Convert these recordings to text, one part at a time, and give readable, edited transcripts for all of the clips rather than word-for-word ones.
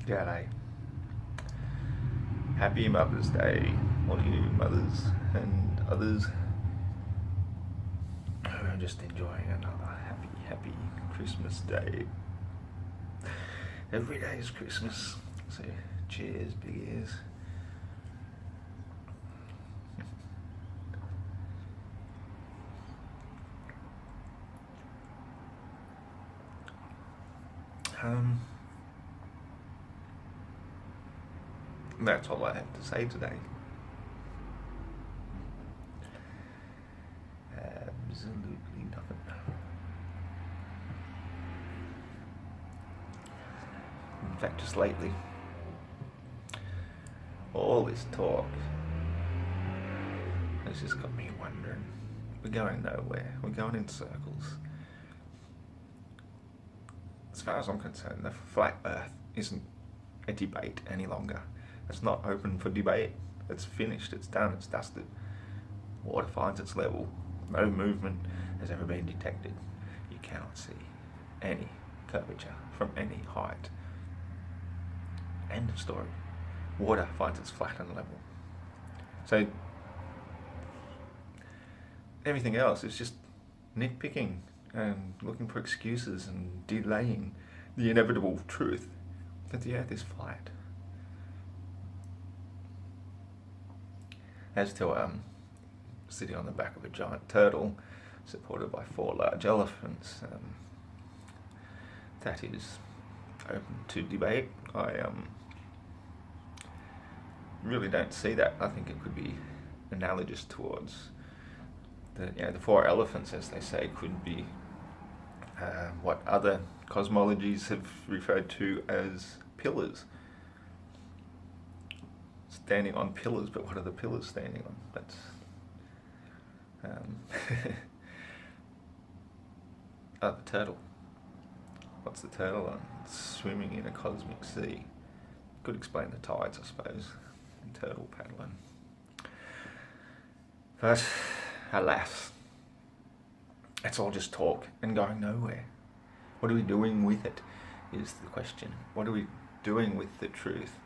G'day. Happy Mother's Day, all you mothers and others who are just enjoying another happy Christmas day. Every day is Christmas, so cheers, big ears. That's all I have to say today. Absolutely nothing. In fact, just lately, all this talk has just got me wondering. We're going nowhere. We're going in circles. As far as I'm concerned, the flat Earth isn't a debate any longer. It's not open for debate. It's finished. It's done. It's dusted. Water finds its level. No movement has ever been detected. You cannot see any curvature from any height. End of story. Water finds its flattened level. So everything else is just nitpicking and looking for excuses and delaying the inevitable truth that the Earth is flat. As to sitting on the back of a giant turtle supported by 4 large elephants, that is open to debate. I really don't see that. I think it could be analogous towards the 4 elephants, as they say, could be what other cosmologies have referred to as pillars. Standing on pillars, but what are the pillars standing on? That's the turtle. What's the turtle on? It's swimming in a cosmic sea. Could explain the tides, I suppose. Turtle paddling. But alas, it's all just talk and going nowhere. What are we doing with it is the question. What are we doing with the truth?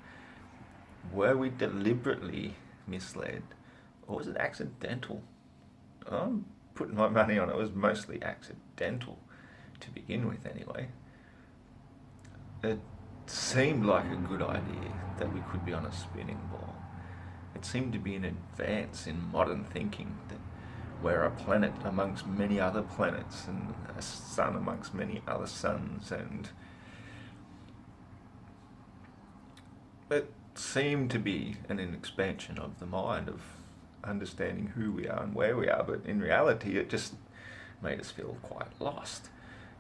Were we deliberately misled, or was it accidental? I'm putting my money on it was mostly accidental to begin with anyway. It seemed like a good idea that we could be on a spinning ball. It seemed to be an advance in modern thinking that we're a planet amongst many other planets and a sun amongst many other suns, and it seemed to be an expansion of the mind, of understanding who we are and where we are, but in reality it just made us feel quite lost.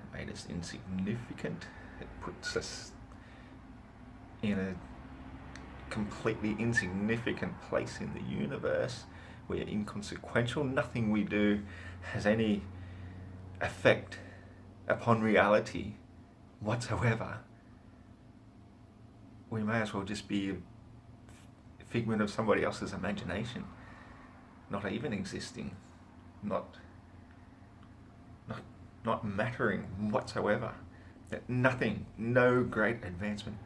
It made us insignificant. It puts us in a completely insignificant place in the universe. We're inconsequential. Nothing we do has any effect upon reality whatsoever. We may as well just be a figment of somebody else's imagination, not even existing, not mattering whatsoever. That nothing, no great advancement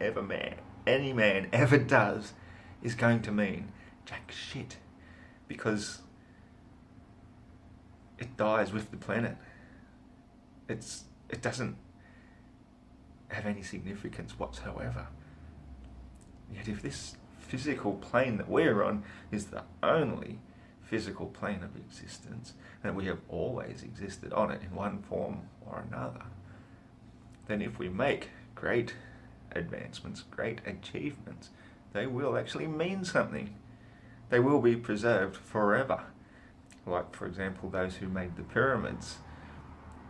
any man ever does is going to mean jack shit, because it dies with the planet. It doesn't have any significance whatsoever. Yet if this physical plane that we're on is the only physical plane of existence, and we have always existed on it in one form or another, then if we make great advancements, great achievements, they will actually mean something. They will be preserved forever. Like, for example, those who made the pyramids,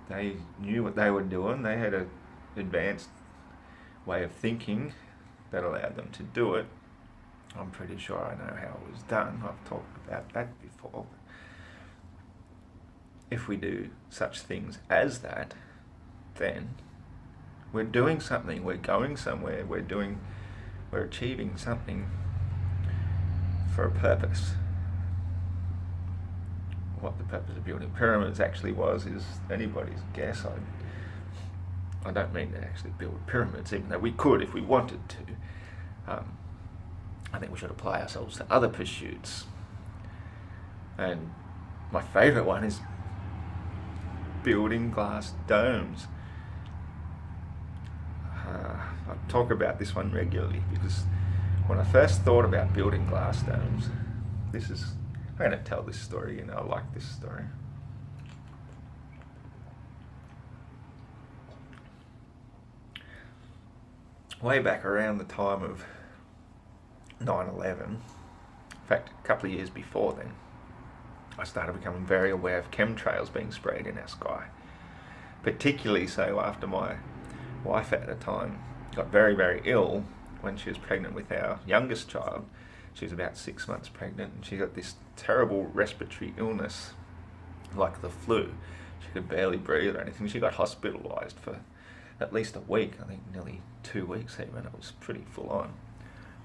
they knew what they were doing. They had an advanced way of thinking that allowed them to do it. I'm pretty sure I know how it was done. I've talked about that before. If we do such things as that, then we're doing something, we're going somewhere, we're achieving something for a purpose. What the purpose of building pyramids actually was is anybody's guess. I don't mean to actually build pyramids, even though we could if we wanted to. I think we should apply ourselves to other pursuits. And my favourite one is building glass domes. I talk about this one regularly because when I first thought about building glass domes, I'm going to tell this story, I like this story. Way back around the time of 9/11, in fact, a couple of years before then, I started becoming very aware of chemtrails being sprayed in our sky. Particularly so after my wife at the time got very, very ill when she was pregnant with our youngest child. She was about 6 months pregnant, and she got this terrible respiratory illness like the flu. She could barely breathe or anything. She got hospitalised for at least a week, I think nearly 2 weeks even. It was pretty full on.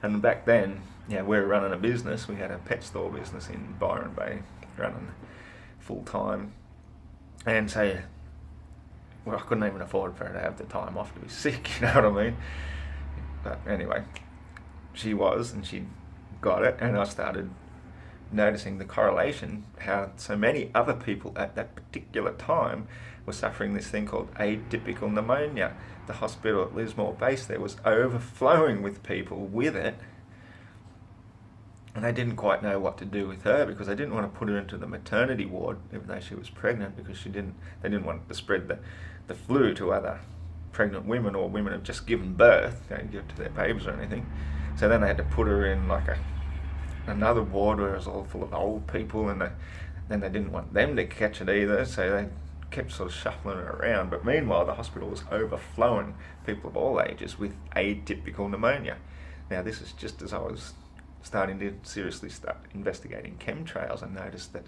And back then, we were running a business. We had a pet store business in Byron Bay, running full time. And so, I couldn't even afford for her to have the time off to be sick, you know what I mean? But anyway, she got it, and I started noticing the correlation, how so many other people at that particular time were suffering this thing called atypical pneumonia. The hospital at Lismore Base there was overflowing with people with it, and they didn't quite know what to do with her because they didn't want to put her into the maternity ward even though she was pregnant, because they didn't want to spread the flu to other pregnant women or women who've just given birth, give it to their babies or anything. So then they had to put her in like another ward where it was all full of old people, and then they didn't want them to catch it either, so they kept sort of shuffling it around. But meanwhile, the hospital was overflowing people of all ages with atypical pneumonia. Now, this is just as I was starting to seriously start investigating chemtrails. I noticed that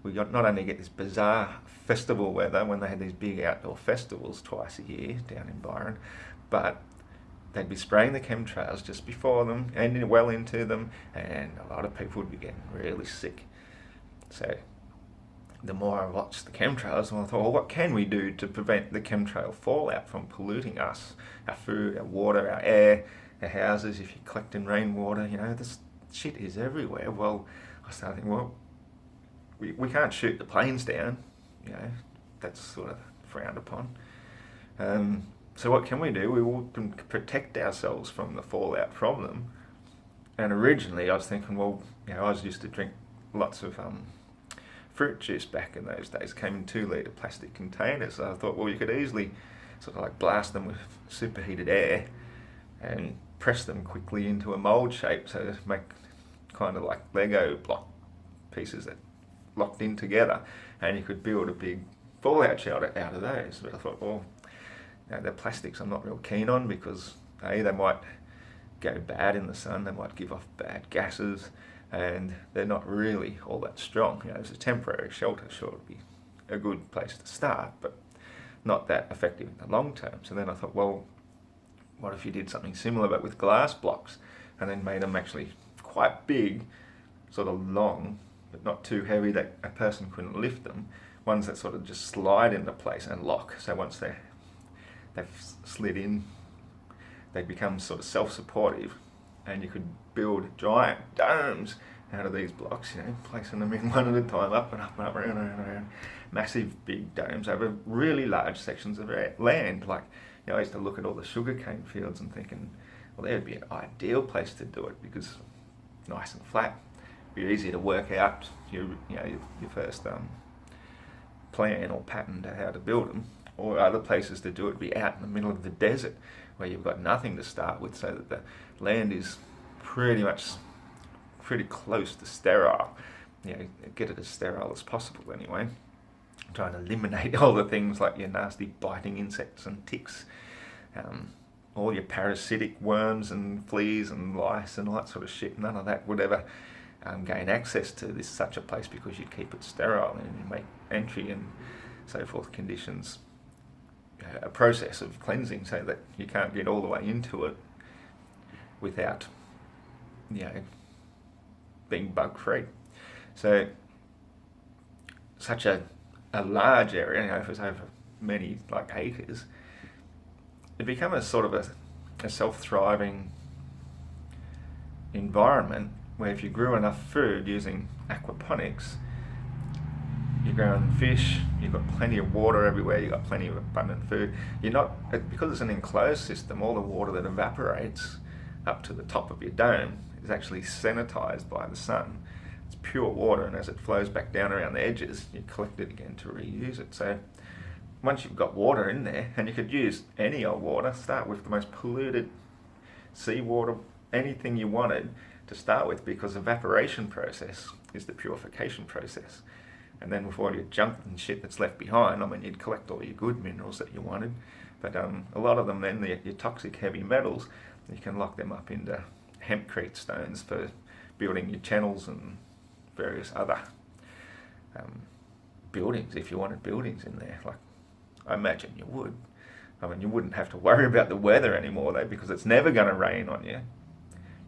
we not only get this bizarre festival weather when they had these big outdoor festivals twice a year down in Byron, but they'd be spraying the chemtrails just before them and well into them, and a lot of people would be getting really sick. So the more I watched the chemtrails, the more I thought, well, what can we do to prevent the chemtrail fallout from polluting us, our food, our water, our air, our houses? If you're collecting rainwater, this shit is everywhere. Well, I started thinking, well, we can't shoot the planes down, that's sort of frowned upon. So what can we do? We can protect ourselves from the fallout from them. And originally I was thinking, well, I used to drink lots of fruit juice back in those days. It came in 2-litre plastic containers. So I thought, well, you could easily sort of like blast them with superheated air and press them quickly into a mould shape, so to make kind of like Lego block pieces that locked in together, and you could build a big fallout shelter out of those. But I thought, well, the plastics I'm not real keen on, because they might go bad in the sun, they might give off bad gases, and they're not really all that strong. As a temporary shelter, sure, it would be a good place to start, but not that effective in the long term. So then I thought, well, what if you did something similar but with glass blocks, and then made them actually quite big, sort of long, but not too heavy that a person couldn't lift them, ones that sort of just slide into place and lock. So once they've slid in, they become sort of self-supportive, and you could build giant domes out of these blocks, placing them in one at a time, up and up and up, around and around, massive big domes over really large sections of land. Like, I used to look at all the sugarcane fields and thinking, well, that would be an ideal place to do it, because it's nice and flat, be easy to work out your first plan or pattern to how to build them. Or other places to do it be out in the middle of the desert, where you've got nothing to start with, so that the land is pretty close to sterile. Get it as sterile as possible anyway. Trying to eliminate all the things like your nasty biting insects and ticks, all your parasitic worms and fleas and lice and all that sort of shit. None of that would ever gain access to such a place, because you'd keep it sterile and you make entry and so forth conditions a process of cleansing, so that you can't get all the way into it without being bug free. So such a large area, if it's over many like acres, it became a sort of a self-thriving environment where if you grew enough food using aquaponics, you're growing fish, you've got plenty of water everywhere, you've got plenty of abundant food. You're not, because it's an enclosed system, all the water that evaporates up to the top of your dome is actually sanitized by the sun. It's pure water, and as it flows back down around the edges, you collect it again to reuse it. So once you've got water in there, and you could use any old water, start with the most polluted seawater, anything you wanted to start with, because evaporation process is the purification process. And then with all your junk and shit that's left behind, I mean, you'd collect all your good minerals that you wanted, but a lot of them then, your toxic heavy metals, you can lock them up into hempcrete stones for building your channels and various other buildings, if you wanted buildings in there. Like, I imagine you would. I mean, you wouldn't have to worry about the weather anymore though, because it's never going to rain on you.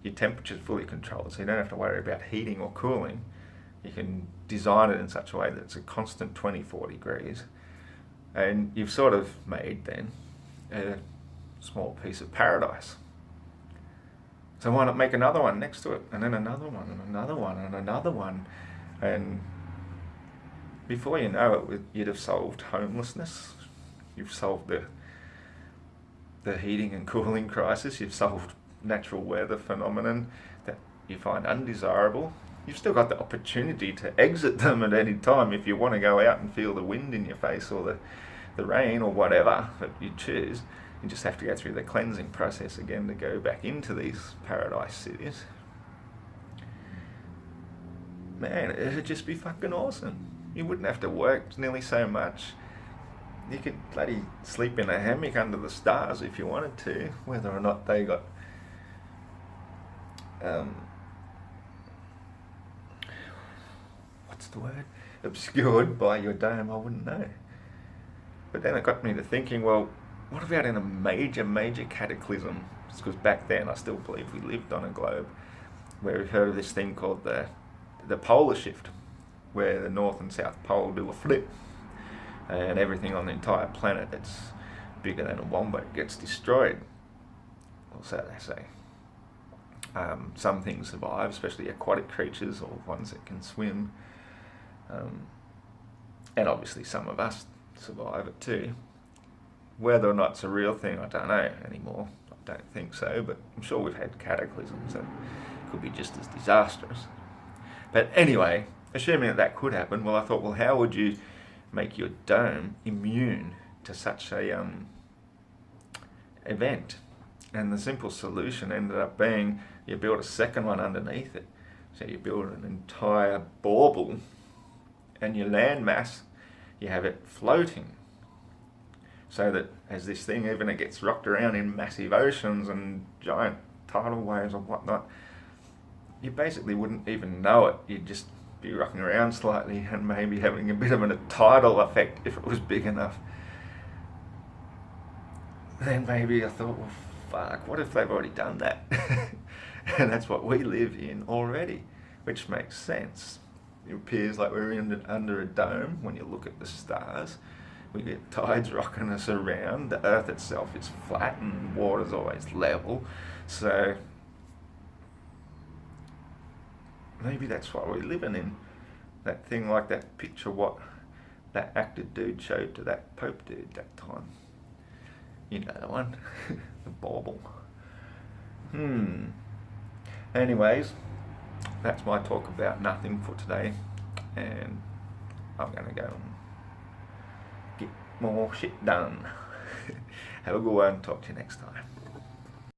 Your temperature's fully controlled, so you don't have to worry about heating or cooling. You can design it in such a way that it's a constant 24 degrees. And you've sort of made then a small piece of paradise. So why not make another one next to it, and then another one, and another one, and another one. And before you know it, you'd have solved homelessness. You've solved the heating and cooling crisis. You've solved natural weather phenomenon that you find undesirable. You've still got the opportunity to exit them at any time if you want to go out and feel the wind in your face, or the rain, or whatever that you choose. You just have to go through the cleansing process again to go back into these paradise cities. Man, it'd just be fucking awesome. You wouldn't have to work nearly so much. You could bloody sleep in a hammock under the stars if you wanted to, whether or not they got what's the word? Obscured by your dome, I wouldn't know. But then it got me to thinking, well, what about in a major cataclysm? Because back then I still believe we lived on a globe where we've heard of this thing called the polar shift, where the North and South Pole do a flip, and everything on the entire planet that's bigger than a wombat gets destroyed. Or so they say. Some things survive, especially aquatic creatures or ones that can swim. And obviously some of us survive it too. Whether or not it's a real thing, I don't know anymore. I don't think so, but I'm sure we've had cataclysms that could be just as disastrous. But anyway, assuming that could happen, well, I thought, well, how would you make your dome immune to such a event? And the simple solution ended up being you build a second one underneath it. So you build an entire bauble, and your land mass, you have it floating. So that as this thing, even it gets rocked around in massive oceans and giant tidal waves and whatnot, you basically wouldn't even know it. You'd just be rocking around slightly and maybe having a bit of a tidal effect if it was big enough. Then maybe I thought, well, fuck, what if they've already done that? And that's what we live in already, which makes sense. It appears like we're under a dome when you look at the stars. We get tides rocking us around. The earth itself is flat and water's always level. So maybe that's what we're living in. That thing, like that picture what that actor dude showed to that Pope dude that time. You know the one. The bauble. Anyways, that's my talk about nothing for today. And I'm going to go and get more shit done. Have a good one. Talk to you next time.